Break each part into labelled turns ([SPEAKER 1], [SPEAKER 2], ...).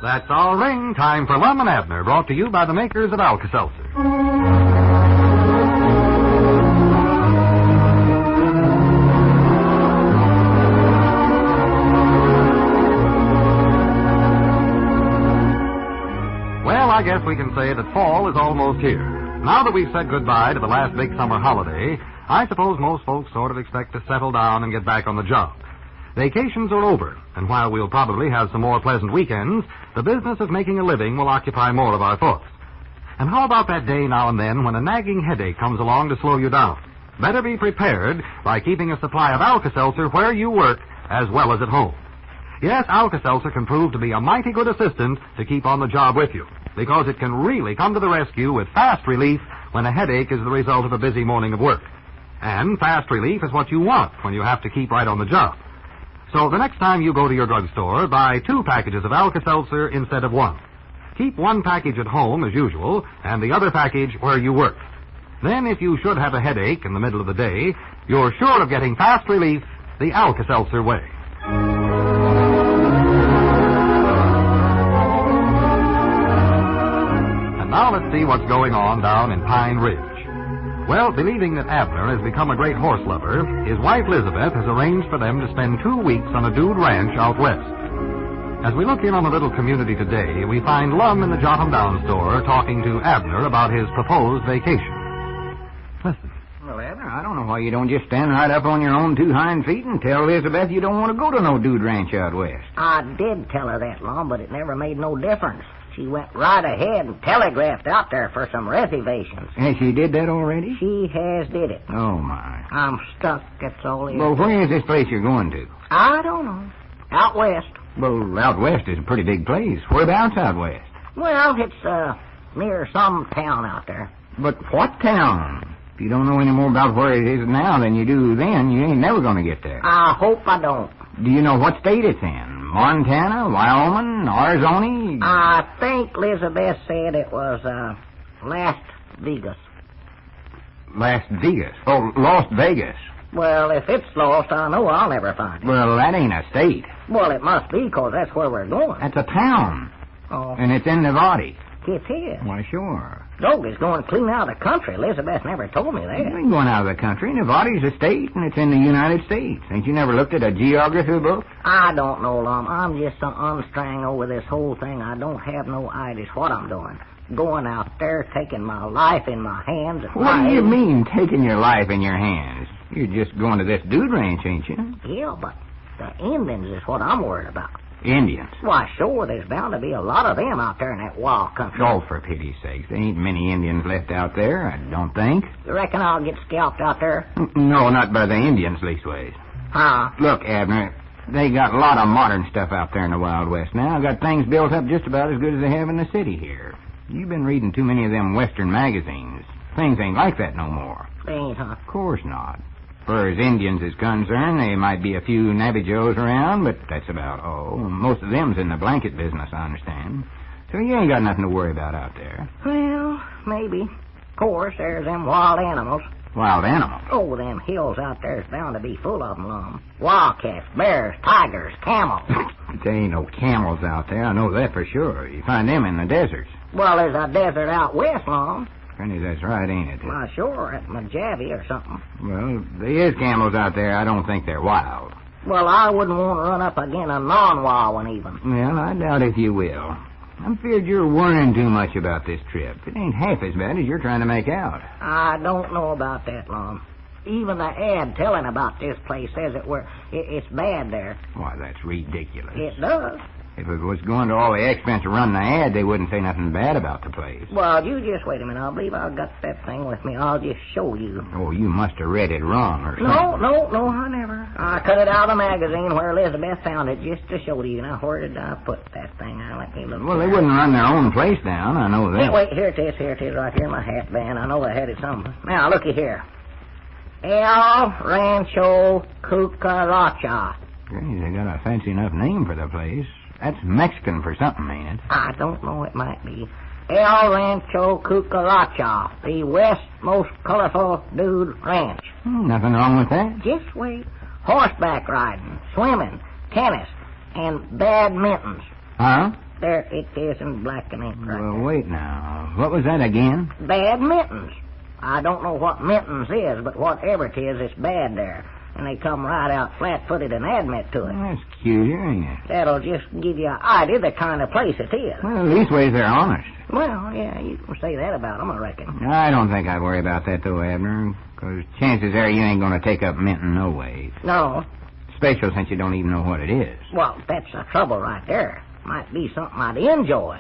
[SPEAKER 1] That's our ring. Time for Lum and Abner, brought to you by the makers of Alka-Seltzer. Well, I guess we can say that fall is almost here. Now that we've said goodbye to the last big summer holiday, I suppose most folks sort of expect to settle down and get back on the job. Vacations are over, and while we'll probably have some more pleasant weekends, the business of making a living will occupy more of our thoughts. And how about that day now and then when a nagging headache comes along to slow you down? Better be prepared by keeping a supply of Alka-Seltzer where you work as well as at home. Yes, Alka-Seltzer can prove to be a mighty good assistant to keep on the job with you, because it can really come to the rescue with fast relief when a headache is the result of a busy morning of work. And fast relief is what you want when you have to keep right on the job. So the next time you go to your drugstore, buy 2 packages of Alka-Seltzer instead of 1. Keep 1 package at home, as usual, and the other package where you work. Then, if you should have a headache in the middle of the day, you're sure of getting fast relief the Alka-Seltzer way. And now let's see what's going on down in Pine Ridge. Well, believing that Abner has become a great horse lover, his wife Lizabeth has arranged for them to spend 2 weeks on a dude ranch out west. As we look in on the little community today, we find Lum in the Jot 'em Down store talking to Abner about his proposed vacation. Listen.
[SPEAKER 2] Well, Abner, I don't know why you don't just stand right up on your own 2 hind feet and tell Lizabeth you don't want to go to no dude ranch out west.
[SPEAKER 3] I did tell her that, Lum, but it never made no difference. She went right ahead and telegraphed out there for some reservations.
[SPEAKER 2] Has she did that already?
[SPEAKER 3] She has did it.
[SPEAKER 2] Oh, my.
[SPEAKER 3] I'm stuck, that's all it is.
[SPEAKER 2] Well, where is this place you're going to?
[SPEAKER 3] I don't know. Out west.
[SPEAKER 2] Well, out west is a pretty big place. Whereabouts out west?
[SPEAKER 3] Well, it's near some town out there.
[SPEAKER 2] But what town? If you don't know any more about where it is now than you do then, you ain't never going to get there.
[SPEAKER 3] I hope I don't.
[SPEAKER 2] Do you know what state it's in? Montana, Wyoming, Arizona?
[SPEAKER 3] I think Lizabeth said it was, Las Vegas.
[SPEAKER 2] Las Vegas? Oh, Las Vegas.
[SPEAKER 3] Well, if it's lost, I know I'll never find it.
[SPEAKER 2] Well, that ain't a state.
[SPEAKER 3] Well, it must be, 'cause that's where we're going.
[SPEAKER 2] That's a town.
[SPEAKER 3] Oh.
[SPEAKER 2] And it's in Nevada.
[SPEAKER 3] It is.
[SPEAKER 2] Why, sure.
[SPEAKER 3] Dog is going clean out of the country. Elizabeth never told me that.
[SPEAKER 2] You ain't going out of the country. Nevada's a state, and it's in the United States. Ain't you never looked at a geography book?
[SPEAKER 3] I don't know, Lum. I'm just so unstrung over this whole thing. I don't have no idea what I'm doing. Going out there, taking my life in my hands.
[SPEAKER 2] What do you mean, taking your life in your hands? You're just going to this dude ranch, ain't you?
[SPEAKER 3] Yeah, but the Indians is what I'm worried about.
[SPEAKER 2] Indians?
[SPEAKER 3] Why, sure, there's bound to be a lot of them out there in that wild country.
[SPEAKER 2] Oh, for pity's sake, there ain't many Indians left out there, I don't think.
[SPEAKER 3] You reckon I'll get scalped out there?
[SPEAKER 2] No, not by the Indians, leastways.
[SPEAKER 3] Huh?
[SPEAKER 2] Look, Abner, they got a lot of modern stuff out there in the Wild West now. Got things built up just about as good as they have in the city here. You've been reading too many of them Western magazines. Things ain't like that no more.
[SPEAKER 3] They ain't, huh?
[SPEAKER 2] Of course not. As far as Indians is concerned, there might be a few Navajos around, but that's about all. Most of them's in the blanket business, I understand. So you ain't got nothing to worry about out there.
[SPEAKER 3] Well, maybe. Of course, there's them wild animals.
[SPEAKER 2] Wild animals?
[SPEAKER 3] Oh, them hills out there's bound to be full of them, Lum. Wildcats, bears, tigers, camels.
[SPEAKER 2] There ain't no camels out there, I know that for sure. You find them in the deserts.
[SPEAKER 3] Well, there's a desert out west, Lum.
[SPEAKER 2] Granny, that's right, ain't it?
[SPEAKER 3] Why, sure, at Mojave or something.
[SPEAKER 2] Well, there is camels out there. I don't think they're wild.
[SPEAKER 3] Well, I wouldn't want to run up again a non-wild one even.
[SPEAKER 2] Well, I doubt if you will. I'm feared you're worrying too much about this trip. It ain't half as bad as you're trying to make out.
[SPEAKER 3] I don't know about that, Lum. Even the ad telling about this place says it's bad there.
[SPEAKER 2] Why, that's ridiculous.
[SPEAKER 3] It does.
[SPEAKER 2] If it was going to all the expense of running the ad, they wouldn't say nothing bad about the place.
[SPEAKER 3] Well, you just wait a minute. I believe I've got that thing with me. I'll just show you.
[SPEAKER 2] Oh, you must have read it wrong or something.
[SPEAKER 3] No, I never. I cut it out of the magazine where Elizabeth found it just to show to you. Now, where did I put that thing? Now, let me look.
[SPEAKER 2] Well, they wouldn't run their own place down. I know that.
[SPEAKER 3] Wait, here it is, right here in my hat band. I know I had it somewhere. Now, looky here. El Rancho Cucaracha.
[SPEAKER 2] Gee, they got a fancy enough name for the place. That's Mexican for something, ain't it?
[SPEAKER 3] I don't know. It might be. El Rancho Cucaracha, the west most colorful dude ranch.
[SPEAKER 2] Nothing wrong with that.
[SPEAKER 3] Just wait. Horseback riding, swimming, tennis, and badmintons.
[SPEAKER 2] Huh?
[SPEAKER 3] There it is in black and ink right
[SPEAKER 2] Well,
[SPEAKER 3] there.
[SPEAKER 2] wait now. What was that again?
[SPEAKER 3] Bad mittens. I don't know what mittens is, but whatever it is, it's bad there. And they come right out flat-footed and admit to it.
[SPEAKER 2] That's curious, ain't it?
[SPEAKER 3] That'll just give you an idea the kind of place it is.
[SPEAKER 2] Well, leastways they're honest.
[SPEAKER 3] Well, yeah, you can say that about them, I reckon.
[SPEAKER 2] I don't think I'd worry about that, though, Abner, because chances are you ain't going to take up minting no way.
[SPEAKER 3] No.
[SPEAKER 2] Especially since you don't even know what it is.
[SPEAKER 3] Well, that's the trouble right there. Might be something I'd enjoy.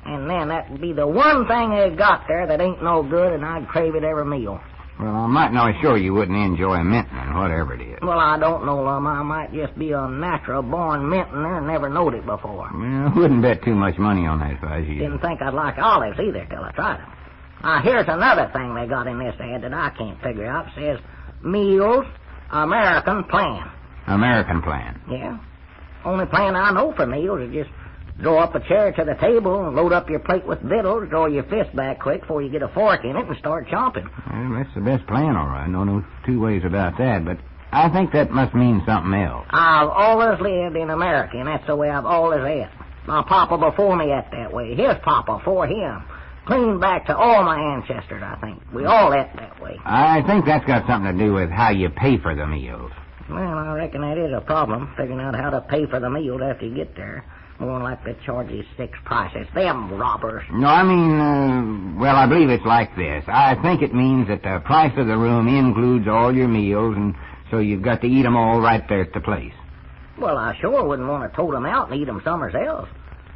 [SPEAKER 3] And then that'd be the one thing they got there that ain't no good, and I'd crave it every meal.
[SPEAKER 2] Well, I'm not no sure you wouldn't enjoy minting, whatever it is.
[SPEAKER 3] Well, I don't know, Lum. I might just be a natural-born mintener and never knowed it before.
[SPEAKER 2] Well, I wouldn't bet too much money on that if I was you.
[SPEAKER 3] Didn't think I'd like olives either till I tried them. Now, here's another thing they got in this ad that I can't figure out. It says, Meals, American Plan.
[SPEAKER 2] American plan.
[SPEAKER 3] Yeah. Only plan I know for meals is just draw up a chair to the table and load up your plate with victuals, draw your fist back quick before you get a fork in it and start chomping.
[SPEAKER 2] Well, that's the best plan, all right. No two ways about that, but I think that must mean something else.
[SPEAKER 3] I've always lived in America, and that's the way I've always ate. My papa before me ate that way. His papa before him. Clean back to all my ancestors, I think. We all ate that way.
[SPEAKER 2] I think that's got something to do with how you pay for the meals.
[SPEAKER 3] Well, I reckon that is a problem, figuring out how to pay for the meals after you get there. More like they charge you 6 prices. Them robbers.
[SPEAKER 2] No, I mean, well, I believe it's like this. I think it means that the price of the room includes all your meals, and so you've got to eat 'em all right there at the place.
[SPEAKER 3] Well, I sure wouldn't want to tote 'em out and eat 'em somewhere else.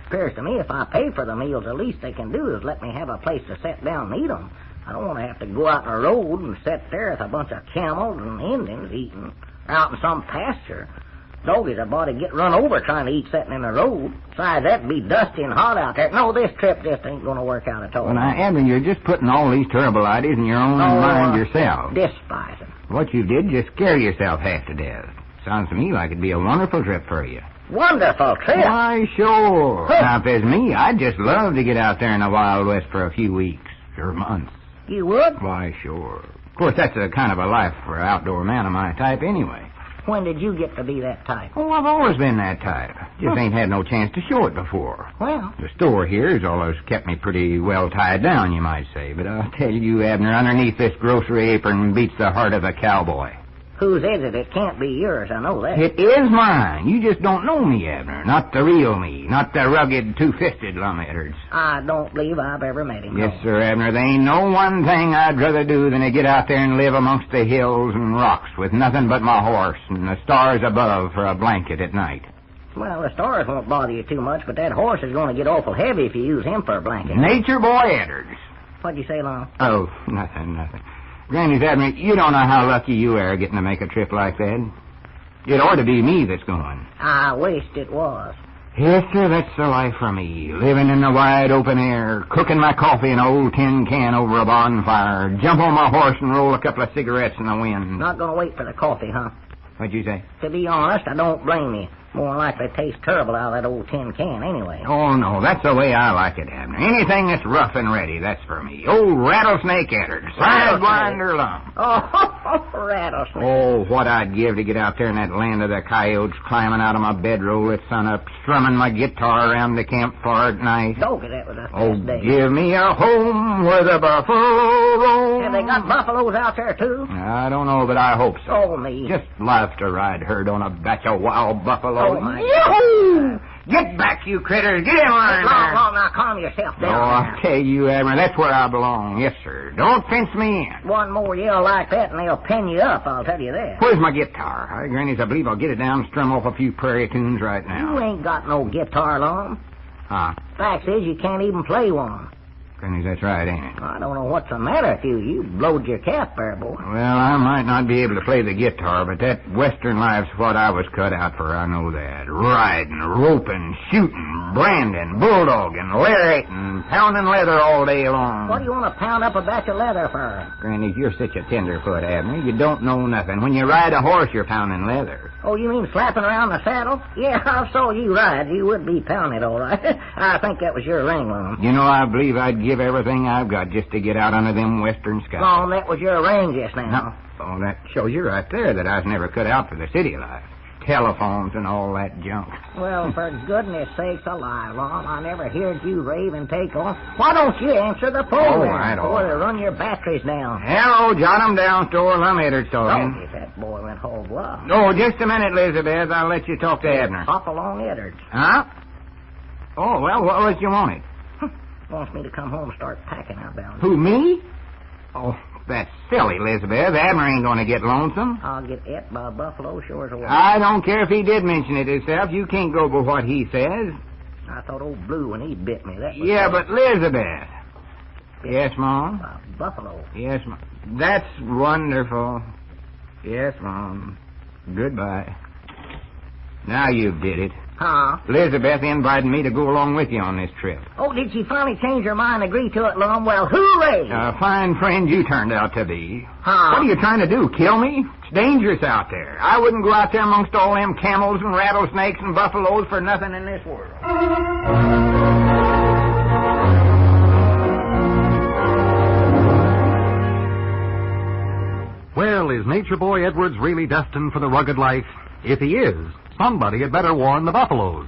[SPEAKER 3] Appears to me if I pay for the meals, the least they can do is let me have a place to sit down and eat 'em. I don't want to have to go out on the road and sit there with a bunch of camels and Indians eating, or out in some pasture. Doggies about to get run over trying to eat sitting in the road. Besides, that'd be dusty and hot out there. No, this trip just ain't going to work out at all.
[SPEAKER 2] Well, now, Abner, you're just putting all these terrible ideas in your own mind yourself.
[SPEAKER 3] Despise 'em.
[SPEAKER 2] What you did, just scare yourself half to death. Sounds to me like it'd be a wonderful trip for you.
[SPEAKER 3] Wonderful trip.
[SPEAKER 2] Why, sure.
[SPEAKER 3] Huh.
[SPEAKER 2] Now, if there's me, I'd just love to get out there in the Wild West for a few weeks or months.
[SPEAKER 3] You would?
[SPEAKER 2] Why, sure. Of course, that's a kind of a life for an outdoor man of my type anyway.
[SPEAKER 3] When did you get to be that type?
[SPEAKER 2] Oh, I've always been that type. Just ain't had no chance to show it before.
[SPEAKER 3] Well,
[SPEAKER 2] The store here's always kept me pretty well tied down, you might say. But I'll tell you, Abner, underneath this grocery apron beats the heart of a cowboy.
[SPEAKER 3] whose is it? It can't be yours, I know that.
[SPEAKER 2] It is mine. You just don't know me, Abner. Not the real me. Not the rugged, two-fisted Lum Edwards.
[SPEAKER 3] I don't believe I've ever met him.
[SPEAKER 2] Yes, sir, Abner. There ain't no one thing I'd rather do than to get out there and live amongst the hills and rocks with nothing but my horse and the stars above for a blanket at night.
[SPEAKER 3] Well, the stars won't bother you too much, but that horse is going to get awful heavy if you use him for a blanket.
[SPEAKER 2] Nature boy Edwards.
[SPEAKER 3] What'd you say, Lum?
[SPEAKER 2] Oh, nothing. Granny's Abner, you don't know how lucky you are getting to make a trip like that. It ought to be me that's going.
[SPEAKER 3] I wished it was.
[SPEAKER 2] Yes, sir, that's the life for me. Living in the wide open air, cooking my coffee in an old tin can over a bonfire, jump on my horse and roll a couple of cigarettes in the wind.
[SPEAKER 3] Not going to wait for the coffee, huh?
[SPEAKER 2] What'd you say?
[SPEAKER 3] To be honest, I don't blame you. More likely tastes terrible out of that old tin can anyway.
[SPEAKER 2] Oh, no, that's the way I like it, Abner. Anything that's rough and ready, that's for me. Old rattlesnake Edwards, sidewinder Lum.
[SPEAKER 3] Oh, rattlesnake.
[SPEAKER 2] Oh, what I'd give to get out there in that land of the coyotes, climbing out of my bedroll at sunup, strumming my guitar around the campfire at night.
[SPEAKER 3] Doggy, that was a
[SPEAKER 2] Oh,
[SPEAKER 3] best day.
[SPEAKER 2] give me a home where the buffalo roam.
[SPEAKER 3] Have they got buffaloes out there, too?
[SPEAKER 2] I don't know, but I hope so.
[SPEAKER 3] Oh, me.
[SPEAKER 2] Just love to ride herd on a batch of wild buffalo.
[SPEAKER 3] Oh, my
[SPEAKER 2] Yahoo! Get back, you critters. Get in line there.
[SPEAKER 3] Long, now calm yourself
[SPEAKER 2] Oh,
[SPEAKER 3] down.
[SPEAKER 2] I tell you, Abner, that's where I belong. Yes, sir. Don't fence me in.
[SPEAKER 3] One more yell like that and they'll pin you up, I'll tell you that.
[SPEAKER 2] Where's my guitar? Granny's, I believe I'll get it down and strum off a few prairie tunes right
[SPEAKER 3] You
[SPEAKER 2] now.
[SPEAKER 3] ain't got no guitar, Lum.
[SPEAKER 2] Huh?
[SPEAKER 3] Fact is, you can't even play one.
[SPEAKER 2] Granny's, that's right, ain't it?
[SPEAKER 3] I don't know what's the matter with you. You blowed your cap there, boy.
[SPEAKER 2] Well, I might not be able to play the guitar, but that western life's what I was cut out for, I know that. Riding, roping, shooting, branding, bulldogging, narrating, pounding leather all day long.
[SPEAKER 3] What do you want to pound up a batch of leather for?
[SPEAKER 2] Granny, you're such a tenderfoot, Abner. You don't know nothing. When you ride a horse, you're pounding leather.
[SPEAKER 3] Oh, you mean slapping around the saddle? Yeah, I saw you ride. You would be pounding it, all right. I think that was your ring, Lum.
[SPEAKER 2] You know, I believe I'd give everything I've got just to get out under them western skies.
[SPEAKER 3] Lum, that was your ring just now.
[SPEAKER 2] No. Oh, that shows you right there that I was never cut out for the city life. telephones and all that junk.
[SPEAKER 3] Well, for goodness sakes alive, Lum, I never heard you rave and take off. Why don't you answer the phone then?
[SPEAKER 2] Right on.
[SPEAKER 3] Before they run your batteries down.
[SPEAKER 2] Hello, jot 'em down, store. Lum Edwards
[SPEAKER 3] Oh,
[SPEAKER 2] talking.
[SPEAKER 3] if that boy went hog wild.
[SPEAKER 2] Oh, just a minute, Lizabeth. I'll let you talk to Abner.
[SPEAKER 3] Hop along, Edwards.
[SPEAKER 2] Huh? Oh, well, what was you wanted?
[SPEAKER 3] Wants me to come home and start packing out down.
[SPEAKER 2] Who, me? Oh, that's silly, Lizabeth. Abner ain't going to get lonesome.
[SPEAKER 3] I'll get et by a buffalo, sure as a way.
[SPEAKER 2] I don't care if he did mention it himself. You can't go by what he says.
[SPEAKER 3] I thought old Blue, when he bit me, that was...
[SPEAKER 2] Yeah, but Lizabeth.
[SPEAKER 3] Bit
[SPEAKER 2] Yes, Mom?
[SPEAKER 3] by a buffalo.
[SPEAKER 2] Yes, Mom. That's wonderful. Yes, Mom. Goodbye. Now you did it.
[SPEAKER 3] Huh?
[SPEAKER 2] Lizabeth invited me to go along with you on this trip.
[SPEAKER 3] Oh, did she finally change her mind and agree to it, Lum? Well, hooray!
[SPEAKER 2] A fine friend you turned out to be.
[SPEAKER 3] Huh?
[SPEAKER 2] What are you trying to do, kill me? It's dangerous out there. I wouldn't go out there amongst all them camels and rattlesnakes and buffaloes for nothing in this world.
[SPEAKER 1] Well, is Nature Boy Edwards really destined for the rugged life? If he is, somebody had better warn the buffaloes.